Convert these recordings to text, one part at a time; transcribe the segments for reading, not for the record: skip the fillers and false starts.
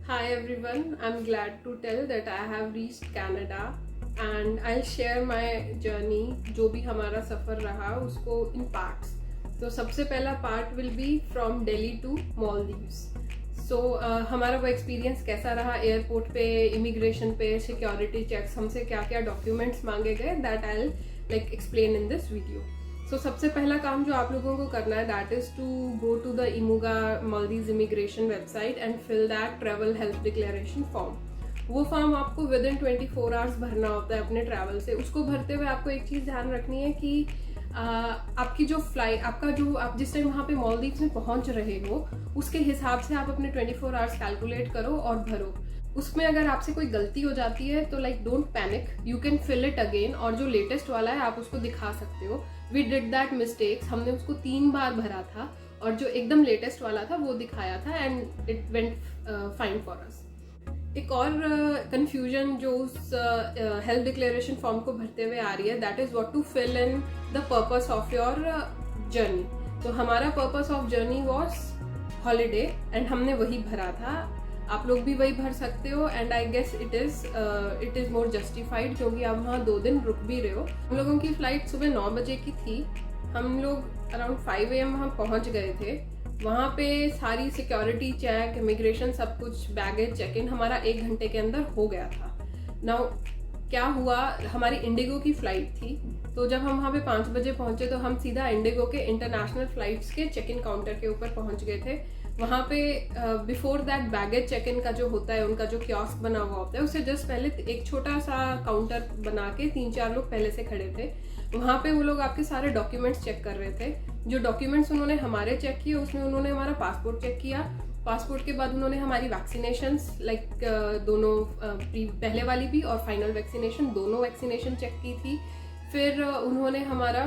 Hi everyone, I'm glad to tell that I have reached Canada and I'll share my journey जो भी हमारा सफ़र रहा उसको in parts. तो सबसे पहला part will be from Delhi to Maldives. So हमारा वो एक्सपीरियंस कैसा रहा एयरपोर्ट पे, इमिग्रेशन पे, सिक्योरिटी चेक्स, हमसे क्या क्या डॉक्यूमेंट्स मांगे गए, that I like explain in this video. So सबसे पहला काम जो आप लोगों को करना है that is to go to the Imuga Maldives immigration website and fill that travel health declaration form. वो फॉर्म आपको विद इन 24 आवर्स भरना होता है अपने ट्रैवल से. उसको भरते हुए आपको एक चीज़ ध्यान रखनी है कि आपकी जो फ्लाइट, आपका जो आप जिस टाइम वहाँ पे मालदीव्स में पहुँच रहे हो उसके हिसाब से आप अपने 24 आवर्स कैलकुलेट करो और भरो. उसमें अगर आपसे कोई गलती हो जाती है तो like don't panic, you can fill it again. और जो लेटेस्ट वाला है आप उसको दिखा सकते हो. वी डिड दैट मिस्टेक्स, हमने उसको 3 बार भरा था और जो एकदम लेटेस्ट वाला था वो दिखाया था and it went fine for us. एक और कंफ्यूजन जो उस हेल्थ डिक्लेरेशन फॉर्म को भरते हुए आ रही है that is what to fill in the purpose of your journey. तो हमारा purpose of journey was holiday and हमने वही भरा था. आप लोग भी वही भर सकते हो and I guess it is more justified क्योंकि आप वहाँ 2 दिन रुक भी रहे हो. हम लोगों की फ़्लाइट सुबह 9 बजे की थी. हम लोग अराउंड 5 AM वहाँ पहुँच गए थे. वहाँ पे सारी सिक्योरिटी चेक, इमिग्रेशन, सब कुछ, बैगेज चेक इन हमारा 1 घंटे के अंदर हो गया था. नाउ क्या हुआ, हमारी इंडिगो की फ़्लाइट थी तो जब हम वहाँ पे 5 बजे पहुँचे तो हम सीधा इंडिगो के इंटरनेशनल फ़्लाइट्स के चेक इन काउंटर के ऊपर पहुँच गए थे. वहाँ पे before that baggage check in का जो होता है, उनका जो कियोस्क बना हुआ होता है, उससे जस्ट पहले एक छोटा सा काउंटर बना के 3-4 लोग पहले से खड़े थे. वहाँ पे वो लोग आपके सारे डॉक्यूमेंट्स चेक कर रहे थे. जो डॉक्यूमेंट्स उन्होंने हमारे चेक किए उसमें उन्होंने हमारा पासपोर्ट चेक किया. पासपोर्ट के बाद उन्होंने हमारी वैक्सीनेशंस लाइक दोनों पहले वाली भी और फाइनल वैक्सीनेशन, दोनों वैक्सीनेशन चेक की थी. फिर उन्होंने हमारा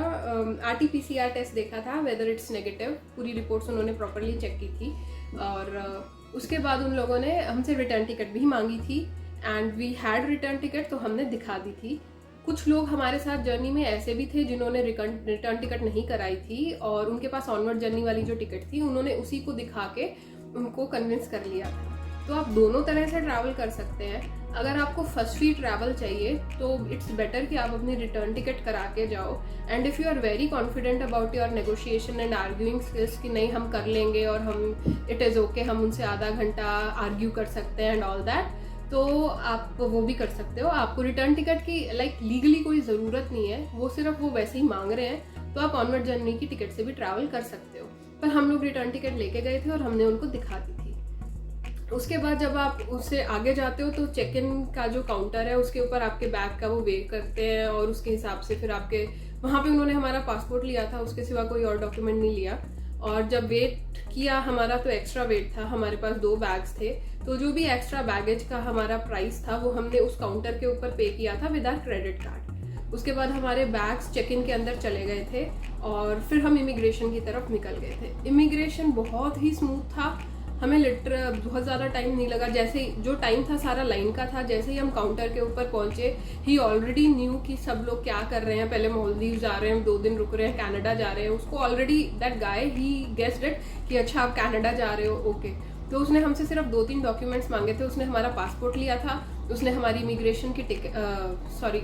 RT-PCR टेस्ट देखा था, वेदर इट्स नेगेटिव. पूरी रिपोर्ट्स उन्होंने प्रॉपरली चेक की थी. और उसके बाद उन लोगों ने हमसे रिटर्न टिकट भी मांगी थी and we had return ticket, तो हमने दिखा दी थी. कुछ लोग हमारे साथ जर्नी में ऐसे भी थे जिन्होंने रिटर्न टिकट नहीं कराई थी और उनके पास ऑनवर्ड जर्नी वाली जो टिकट थी उन्होंने उसी को दिखा के उनको कन्विंस कर लिया था. तो आप दोनों तरह से ट्रैवल कर सकते हैं. अगर आपको फर्स्ट फ्री ट्रैवल चाहिए तो इट्स बेटर कि आप अपनी रिटर्न टिकट करा के जाओ. And if you are very confident about your negotiation and arguing skills कि नहीं हम कर लेंगे और हम इट इज़ ओके, हम उनसे आधा घंटा आर्ग्यू कर सकते हैं एंड ऑल दैट, तो आप वो भी कर सकते हो. आपको रिटर्न टिकट की लाइक लीगली कोई ज़रूरत नहीं है, वो सिर्फ वो वैसे ही मांग रहे हैं. तो आप ऑनवर्ड जर्नी की टिकट से भी ट्रैवल कर सकते हो. पर हम लोग रिटर्न टिकट लेके गए थे और हमने उनको दिखा दी थी. उसके बाद जब आप उससे आगे जाते हो तो चेक इन का जो काउंटर है उसके ऊपर आपके बैग का वो वेट करते हैं और उसके हिसाब से फिर आपके वहाँ पे उन्होंने हमारा पासपोर्ट लिया था, उसके सिवा कोई और डॉक्यूमेंट नहीं लिया. और जब वेट किया हमारा तो एक्स्ट्रा वेट था, हमारे पास 2 बैग्स थे, तो जो भी एक्स्ट्रा बैगेज का हमारा प्राइस था वो हमने उस काउंटर के ऊपर पे किया था विद आवर क्रेडिट कार्ड. उसके बाद हमारे बैग्स चेक इन के अंदर चले गए थे और फिर हम इमिग्रेशन की तरफ निकल गए थे. इमिग्रेशन बहुत ही स्मूथ था, हमें बहुत ज़्यादा टाइम नहीं लगा. जैसे जो टाइम था सारा लाइन का था. जैसे ही हम काउंटर के ऊपर पहुंचे ही ऑलरेडी न्यू कि सब लोग क्या कर रहे हैं. पहले मालदीव जा रहे हैं, 2 दिन रुक रहे हैं, कनाडा जा रहे हैं. उसको already that guy he guessed it कि अच्छा आप कनाडा जा रहे हो, ओके. तो उसने हमसे सिर्फ 2-3 डॉक्यूमेंट्स मांगे थे. उसने हमारा पासपोर्ट लिया था, उसने हमारी इमिग्रेशन की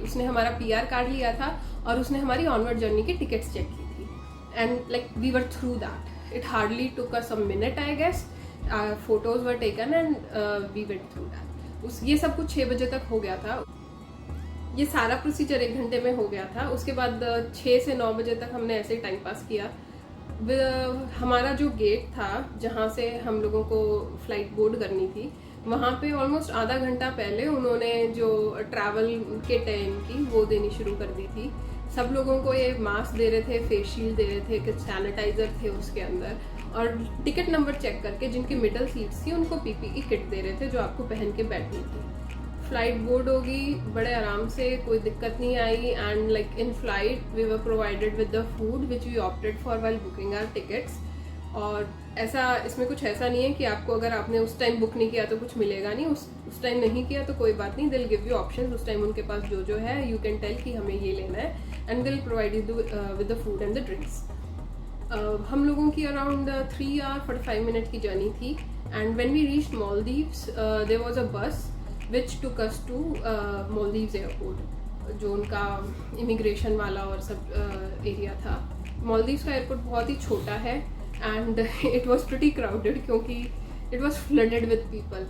उसने हमारा PR कार्ड लिया था और उसने हमारी ऑनवर्ड जर्नी की टिकट्स चेक की थी. And like we were through that. It hardly took us some minute I guess. Photos were taken and we went through that. ये सब कुछ 6 बजे तक हो गया था. ये सारा प्रोसीजर 1 घंटे में हो गया था. उसके बाद 6 से 9 बजे तक हमने ऐसे ही टाइम पास किया. हमारा जो गेट था जहाँ से हम लोगों को फ्लाइट बोर्ड करनी थी, वहाँ पे ऑलमोस्ट आधा घंटा पहले उन्होंने जो ट्रैवल के टाइम की वो देनी शुरू कर दी थी. सब लोगों को ये मास्क दे रहे थे, फेस शील्ड दे रहे थे, कुछ सैनिटाइजर थे उसके अंदर, और टिकट नंबर चेक करके जिनकी मिडल सीट्स थी उनको PPE किट दे रहे थे जो आपको पहन के बैठनी थी. फ्लाइट बोर्ड होगी बड़े आराम से, कोई दिक्कत नहीं आई. And like in flight we were provided with the food which we opted for while booking our tickets. और ऐसा इसमें कुछ ऐसा नहीं है कि आपको अगर आपने उस टाइम बुक नहीं किया तो कुछ मिलेगा नहीं. उस टाइम नहीं किया तो कोई बात नहीं, दिल गिव यू ऑप्शन. उस टाइम उनके पास जो है यू कैन टेल कि हमें ये लेना है एंड दिल provide you with the food and the drinks. हम लोगों की अराउंड 3 hour 45 minute की जर्नी थी. And when we reached Maldives, there was a bus which took us to Maldives airport, जो उनका इमिग्रेशन वाला और सब एरिया था. Maldives का एयरपोर्ट बहुत ही छोटा है and it was pretty crowded क्योंकि it was flooded with people.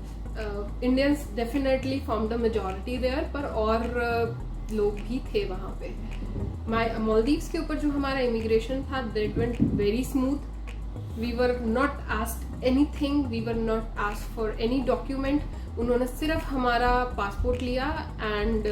Indians definitely formed the majority there, पर और लोग भी थे वहाँ पे. Maldives के ऊपर जो हमारा इमिग्रेशन था, that went very smooth. We were not asked anything, we were not asked for any document. उन्होंने सिर्फ हमारा पासपोर्ट लिया and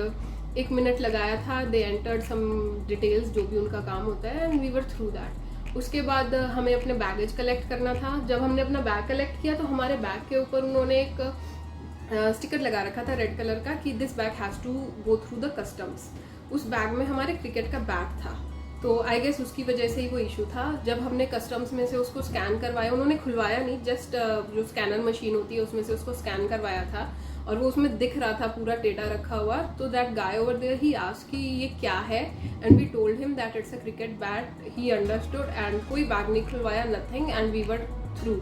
1 मिनट लगाया था. They entered some details, जो भी उनका काम होता है, and we were through that. उसके बाद हमें अपने बैगेज कलेक्ट करना था. जब हमने अपना बैग कलेक्ट किया तो हमारे बैग के ऊपर उन्होंने एक स्टिकर लगा रखा था रेड कलर का कि this bag has to go through the customs. उस बैग में हमारे क्रिकेट का बैग था, तो आई गेस उसकी वजह से ही वो इशू था. जब हमने कस्टम्स में से उसको स्कैन करवाया, उन्होंने खुलवाया नहीं, जस्ट जो स्कैनर मशीन होती है उसमें से उसको स्कैन करवाया था और वो उसमें दिख रहा था पूरा डेटा रखा हुआ. तो that guy over there he asked कि ये क्या है, and we told him that it's a cricket bat. He understood and कोई बैग नहीं खुलवाया, nothing, and we were through.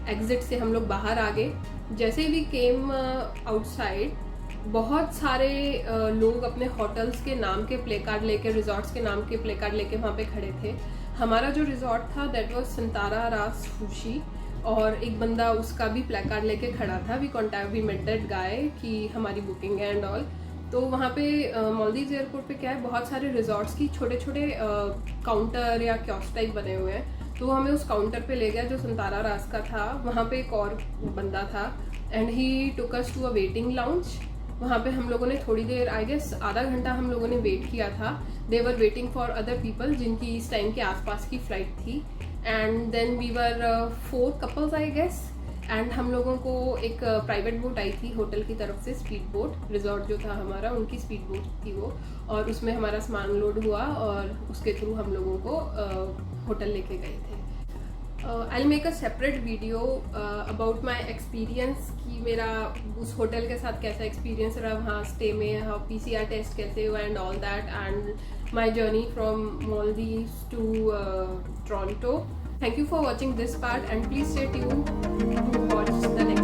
Exit से हम लोग बाहर आ गए. जैसे वी केम आउटसाइड, बहुत सारे लोग अपने होटल्स के नाम के प्ले कार्ड लेके, रिजॉर्ट्स के नाम के प्ले कार्ड लेके वहाँ पे खड़े थे. हमारा जो रिजॉर्ट था दैट वाज संतारा रास फूशी, और एक बंदा उसका भी प्ले कार्ड लेके खड़ा था. वी मेट दैट गाय कि हमारी बुकिंग है एंड ऑल. तो वहाँ पे मालदीव्स एयरपोर्ट पे क्या है, बहुत सारे रिजॉर्ट्स की छोटे छोटे काउंटर या क्योस्क टाइप बने हुए हैं. तो हमें उस काउंटर पे ले गया जो संतारा रास का था. वहाँ पे एक और बंदा था and he took us to a waiting lounge. वहाँ पे हम लोगों ने थोड़ी देर, आई गेस आधा घंटा हम लोगों ने वेट किया था. They were waiting for other people जिनकी इस टाइम के आसपास की फ्लाइट थी. And then we were 4 couples I guess, and हम लोगों को एक प्राइवेट बोट आई थी होटल की तरफ से, स्पीड बोट. रिजॉर्ट जो था हमारा, उनकी स्पीड बोट थी वो, और उसमें हमारा सामान लोड हुआ और उसके थ्रू हम लोगों को होटल लेके गए थे. I'll make a separate video about my experience कि मेरा उस होटल के साथ कैसा एक्सपीरियंस रहा वहाँ स्टे में, हाँ PCR टेस्ट कैसे हुआ and all that, and my journey from Maldives to Toronto. Thank you for watching this part and please stay tuned to watch the next